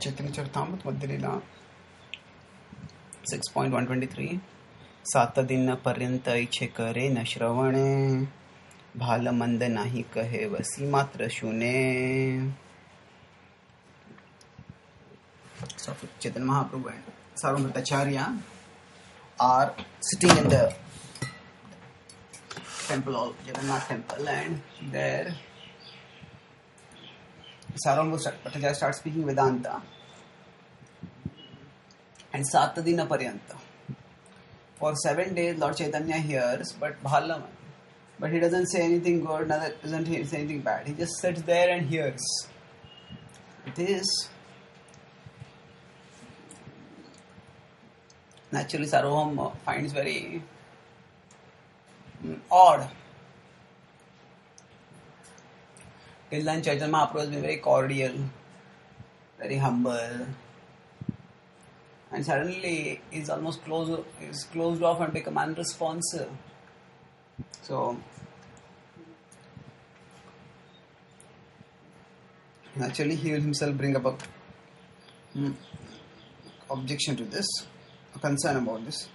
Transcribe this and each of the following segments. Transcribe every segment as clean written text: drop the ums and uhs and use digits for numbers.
चैतन्य चरितामृत मध्य लीला 6.123 सात दिन पर्यंत इच्छे करे न श्रवणे भाल मंद नाही कहे वसी मात्र शुने. So Chaitanya Mahaprabhu and Sarvamritacharya are sitting in the temple of Jagannath temple, and there Sarvamritacharya starts speaking Vedanta. And Satadina Paryanta. For 7 days Lord Chaitanya hears, but Bhalam, but he doesn't say anything good, neither doesn't he say anything bad. He just sits there and hears. This naturally Sarvabhauma finds very odd. Till then Chaitanya Mahaprabhu has been very cordial, very humble. And suddenly he's almost closed off and become unresponsive. So naturally he will himself bring up a objection to this, a concern about this.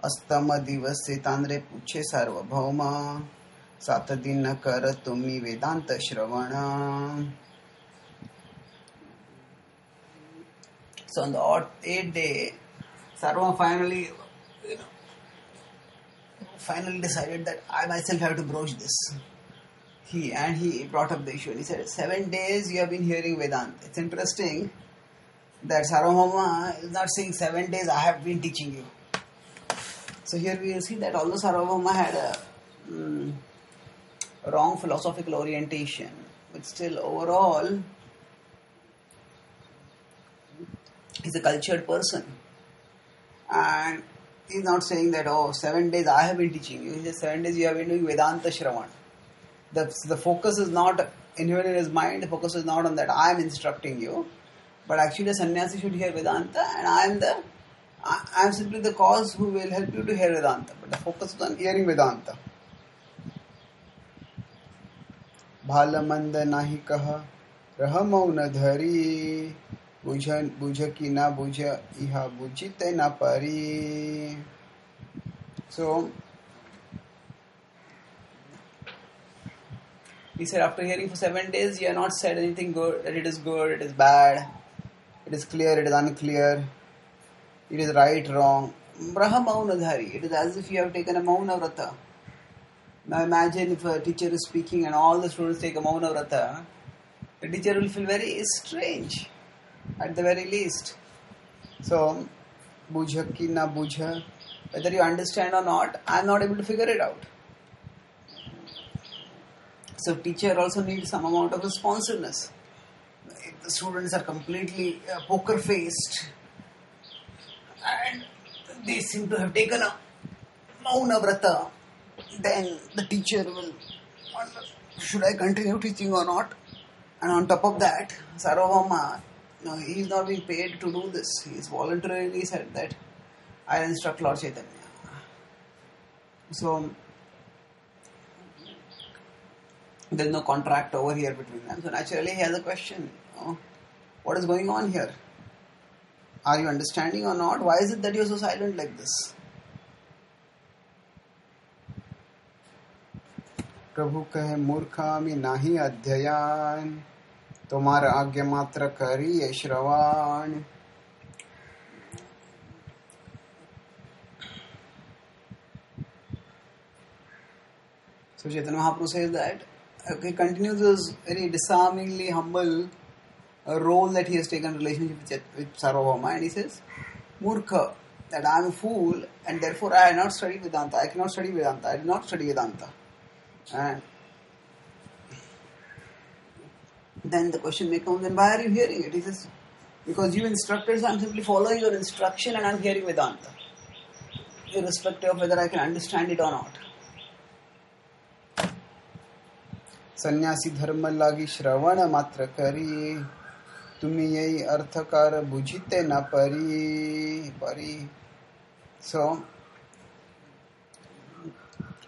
Astama divase tandre puche sarvabhauma satadina kara tumi vedanta shravana. So on the 8th day, Sarva finally decided that I myself have to broach this. He brought up the issue and he said, 7 days you have been hearing Vedanta. It's interesting that Sarvabhauma is not saying 7 days I have been teaching you. So here we will see that although Sarvabhauma had a wrong philosophical orientation, but still overall he's a cultured person, and he's not saying that 7 days I have been teaching you. He says 7 days you have been doing Vedanta Shravan. The focus is not in his mind. The focus is not on that I am instructing you, but actually a sannyasi should hear Vedanta, and I am simply the cause who will help you to hear Vedanta. But the focus is on hearing Vedanta. Bhalamanda nahi kaha rahamauna dhari. Buja ki na buja iha bujite na pari. So he said after hearing for 7 days, you have not said anything good, that it is good, it is bad, it is clear, it is unclear, it is right, wrong. Braha maunadhari. It is as if you have taken a mauna vrata. Now imagine if a teacher is speaking and all the students take a mauna vrata, the teacher will feel very strange, at the very least. So, bujha ki na bujha, whether you understand or not, I am not able to figure it out. So, teacher also needs some amount of responsiveness. If the students are completely poker-faced and they seem to have taken a mauna vrata, then the teacher will wonder, should I continue teaching or not? And on top of that, Sarvabhauma, he is not being paid to do this. He has voluntarily said that I instruct Lord Chaitanya. So there is no contract over here between them. So naturally he has a question. What is going on here? Are you understanding or not? Why is it that you are so silent like this? Prabhu kahe murkhami nahi adhyayan तुम्हारा आज्ञा मात्र करिए श्रवण. So Chaitanya Mahaprabhu says that he continues his very disarmingly humble role that he has taken in relationship with Sarvabhauma, and he says, Murkha, that I am a fool and therefore I have not studied Vedanta. I cannot study Vedanta. I did not study Vedanta. And then the question may come, then why are you hearing it? He says, because you instructed, so I am simply following your instruction and I am hearing Vedanta, irrespective of whether I can understand it or not. Sannyasi dharma lagi shravana matra kari, tumi yei arthakara bujite na pari. So,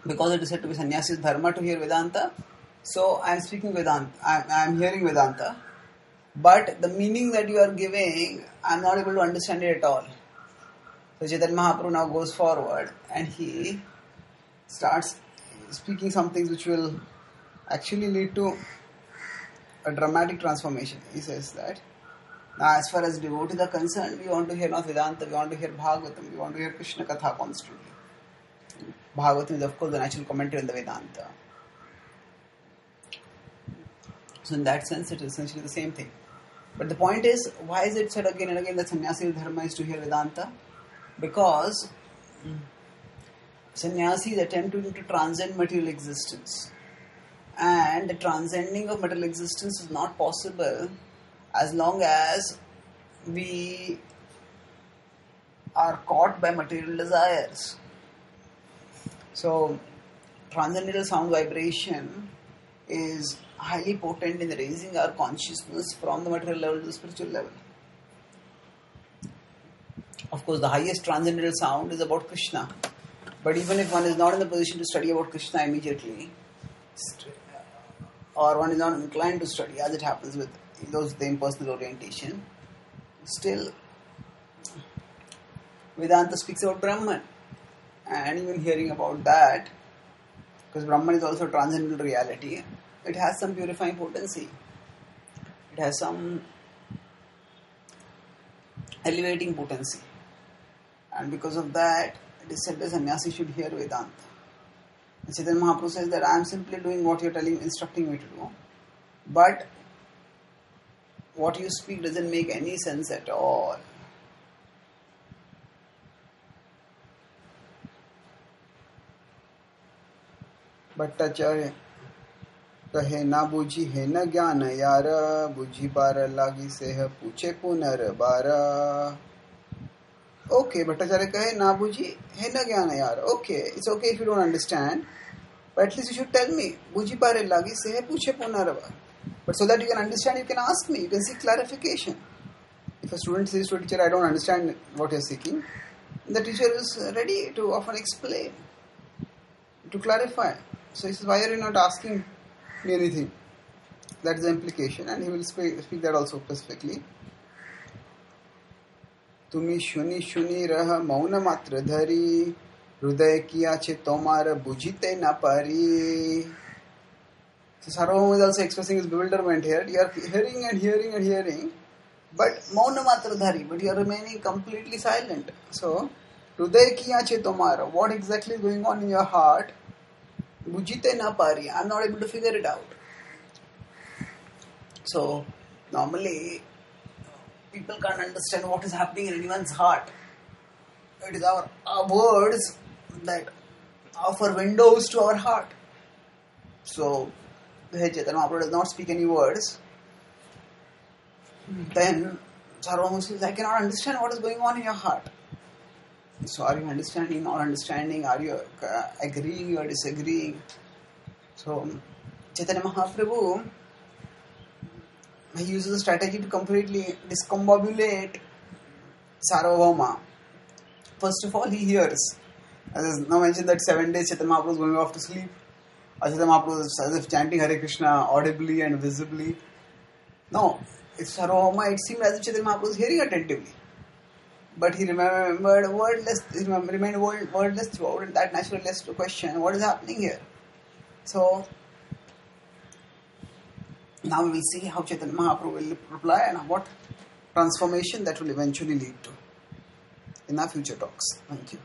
because it is said to be sannyasi's dharma to hear Vedanta, so I am speaking Vedanta, I am hearing Vedanta, But the meaning that you are giving, I'm not able to understand it at all. So Chaitanya Mahaprabhu now goes forward and he starts speaking some things which will actually lead to a dramatic transformation. He says that now, as far as devotees are concerned, we want to hear not Vedanta, we want to hear Bhagavatam, we want to hear Krishna Katha constantly. Bhagavatam is, of course, the natural commentary on the Vedanta. So, in that sense, it is essentially the same thing. But the point is, why is it said again and again that sannyasi dharma is to hear Vedanta? Because sannyasis attempt to transcend material existence. And the transcending of material existence is not possible as long as we are caught by material desires. So, transcendental sound vibration is highly potent in raising our consciousness from the material level to the spiritual level. Of course, the highest transcendental sound is about Krishna. But even if one is not in the position to study about Krishna immediately, or one is not inclined to study, as it happens with those with the impersonal orientation, still Vedanta speaks about Brahman. And even hearing about that, because Brahman is also a transcendental reality, it has some purifying potency. It has some elevating potency. And because of that, it is said that sannyasi should hear Vedanta. And Chaitanya Mahaprabhu says that I am simply doing what you are instructing me to do. But what you speak doesn't make any sense at all. Bhattacharya कहे ना बूझी है न ज्ञान यार बूझी बार लागी से है पूछे पुनर्बार. Okay, Bhattacharya कहे ना बूझी है न ज्ञान यार. Okay, it's okay if you don't understand, but at least you should tell me. बूझी बार लागी से है पूछे पुनर्बार. But so that you can understand, you can ask me, you can seek clarification. If a student says to a teacher, I don't understand what you're seeking, the teacher is ready to often explain, to clarify. So he says, why are you not asking me anything? That is the implication, and he will speak that also specifically. तुम्ही शुनी शुनी रह मौन मात्र धरी हृदय किया छे तोमार बुझीते न पारी. So Sarvabhauma is also expressing his bewilderment here. You are hearing and hearing and hearing, but mauna matra dhari, but you are remaining completely silent. So, hruday kiya che tomara, what exactly is going on in your heart? Bujite na pari, I am not able to figure it out. So, normally, people can't understand what is happening in anyone's heart. It is our words that offer windows to our heart. So, Chaitanya Mahaprabhu does not speak any words. Then Sarvabhauma says, I cannot understand what is going on in your heart. So are you understanding, not understanding? Are you agreeing or disagreeing? So Chaitanya Mahaprabhu, he uses a strategy to completely discombobulate Sarvabhauma. First of all, he hears. As is now mentioned that 7 days Chaitanya Mahaprabhu is going off to sleep. Chaitanya Mahaprabhu is as if chanting Hare Krishna audibly and visibly. No, it's Sarvabhauma, it seemed as if Chaitanya Mahaprabhu is hearing attentively. But he remained wordless throughout, and that naturally led to question, what is happening here? So, now we will see how Chaitanya Mahaprabhu will reply and what transformation that will eventually lead to in our future talks. Thank you.